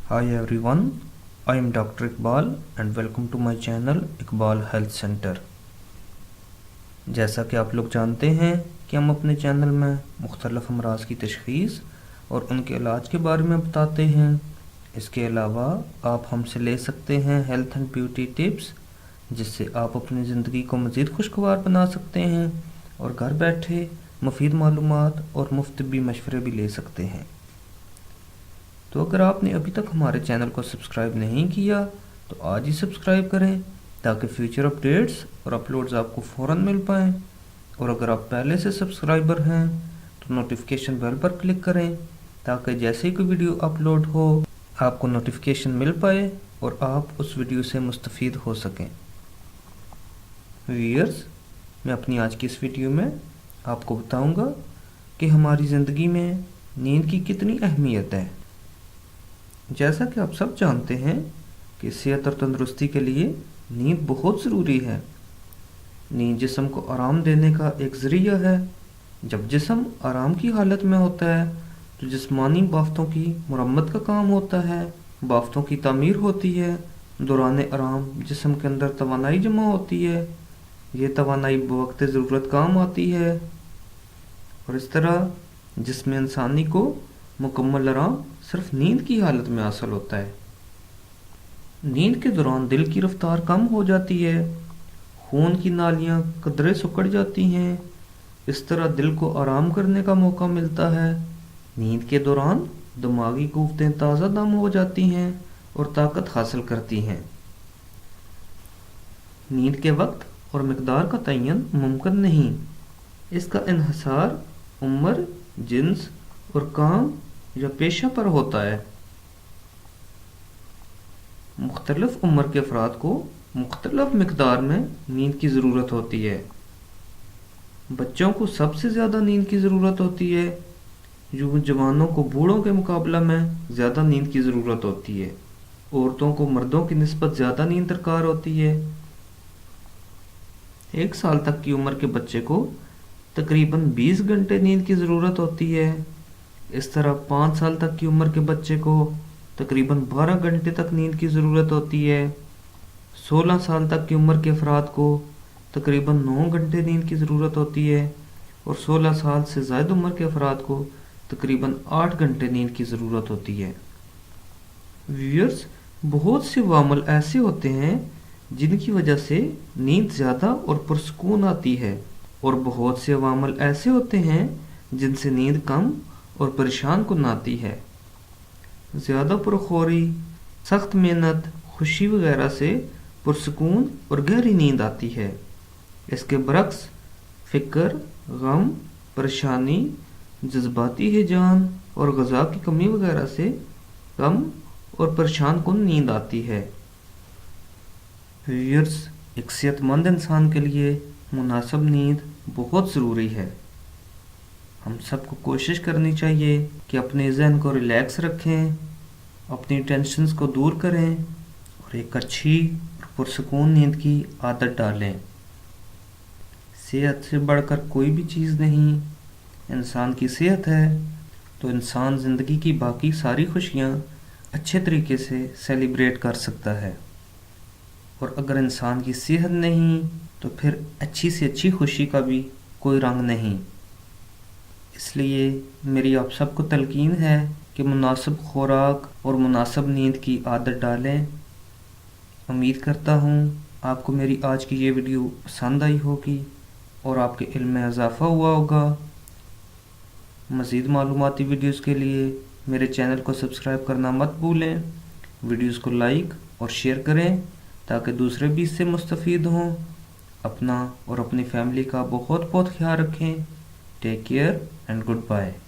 Hi everyone, I am Dr. Iqbal and welcome to my channel Iqbal Health Center. जैसा कि आप लोग जानते हैं कि हम अपने चैनल में मुख्तलिफ अमराज की तशख़ीस और उनके इलाज के बारे में बताते हैं। इसके अलावा आप हमसे ले सकते हैं हेल्थ एंड ब्यूटी टिप्स, जिससे आप अपनी ज़िंदगी को मज़ीद खुशगवार बना सकते हैं और घर बैठे मुफीद मालूमात और मुफ्त भी मशवरे भी ले सकते हैं। तो अगर आपने अभी तक हमारे चैनल को सब्सक्राइब नहीं किया तो आज ही सब्सक्राइब करें ताकि फ्यूचर अपडेट्स और अपलोड्स आपको फ़ौरन मिल पाएँ। और अगर आप पहले से सब्सक्राइबर हैं तो नोटिफिकेशन बेल पर क्लिक करें ताकि जैसे ही कोई वीडियो अपलोड हो आपको नोटिफिकेशन मिल पाए और आप उस वीडियो से मुस्तफ़ीद हो सकें। व्यूअर्स, मैं अपनी आज की इस वीडियो में आपको बताऊंगा कि हमारी ज़िंदगी में नींद की कितनी अहमियत है। जैसा कि आप सब जानते हैं कि सेहत और तंदुरुस्ती के लिए नींद बहुत ज़रूरी है। नींद जिस्म को आराम देने का एक ज़रिया है। जब जिस्म आराम की हालत में होता है तो जिस्मानी बाफ्तों की मुरम्मत का काम होता है, बाफ्तों की तामीर होती है। दौरान आराम जिस्म के अंदर तवानाई जमा होती है, ये तवानाई बवक्त ज़रूरत काम आती है और इस तरह जिस्म इंसानी को मुकम्मल आराम सिर्फ नींद की हालत में हासिल होता है। नींद के दौरान दिल की रफ्तार कम हो जाती है, खून की नालियाँ कदरे सिकुड़ जाती हैं। इस तरह दिल को आराम करने का मौका मिलता है। नींद के दौरान दिमागी क़ुव्वतें ताज़ा दम हो जाती हैं और ताकत हासिल करती हैं। नींद के वक्त और मिकदार का तयन मुमकिन नहीं। इसका इन्हिसार उम्र, जिन्स और काम या पेशा पर होता है। मुख्तलिफ उम्र के अफराद को मुख्तलिफ मिकदार में नींद की ज़रूरत होती है। बच्चों को सबसे ज़्यादा नींद की ज़रूरत होती है। जवानों को बूढ़ों के मुकाबला में ज़्यादा नींद की ज़रूरत होती है। औरतों को मर्दों की निस्बत ज़्यादा नींद दरकार होती है। 1 साल तक की उम्र के बच्चे को तकरीबन 20 घंटे नींद की ज़रूरत होती है। इस तरह 5 साल तक की उम्र के बच्चे को तकरीबन 12 घंटे तक नींद की ज़रूरत होती है। 16 साल तक की उम्र के अफराद को तकरीबन 9 घंटे नींद की ज़रूरत होती है और 16 साल से ज़ायद उम्र के अफराद को तकरीबन 8 घंटे नींद की ज़रूरत होती है। व्यूअर्स, बहुत से वामल ऐसे होते हैं जिनकी वजह से नींद ज़्यादा और पुरसकून आती है और बहुत से वामल ऐसे होते हैं जिनसे नींद कम और परेशान कुन आती है। ज़्यादा पुरखोरी, सख्त मेहनत, खुशी वगैरह से पुरसकून और गहरी नींद आती है। इसके बरक्स फ़िक्र, गम, परेशानी, जज्बाती हिजान और ग़िज़ा की कमी वगैरह से कम और परेशान कुन नींद आती है। व्यूअर्स, एक सेहतमंद इंसान के लिए मुनासिब नींद बहुत ज़रूरी है। हम सबको कोशिश करनी चाहिए कि अपने ज़हन को रिलैक्स रखें, अपनी टेंशन्स को दूर करें और एक अच्छी और पुरसकून नींद की आदत डालें। सेहत से बढ़कर कोई भी चीज़ नहीं। इंसान की सेहत है तो इंसान ज़िंदगी की बाकी सारी खुशियाँ अच्छे तरीके से सेलिब्रेट कर सकता है और अगर इंसान की सेहत नहीं तो फिर अच्छी से अच्छी खुशी का भी कोई रंग नहीं। इसलिए मेरी आप सबको तलकीन है कि मुनासिब खुराक और मुनासिब नींद की आदत डालें। उम्मीद करता हूँ आपको मेरी आज की ये वीडियो पसंद आई होगी और आपके इल्म में इजाफ़ा हुआ होगा। मज़ीद मालूमाती वीडियोज़ के लिए मेरे चैनल को सब्सक्राइब करना मत भूलें। वीडियोज़ को लाइक और शेयर करें ताकि दूसरे भी इससे मुस्तफ़ीद हों। अपना और अपनी फैमिली का बहुत बहुत ख्याल रखें। Take care and goodbye.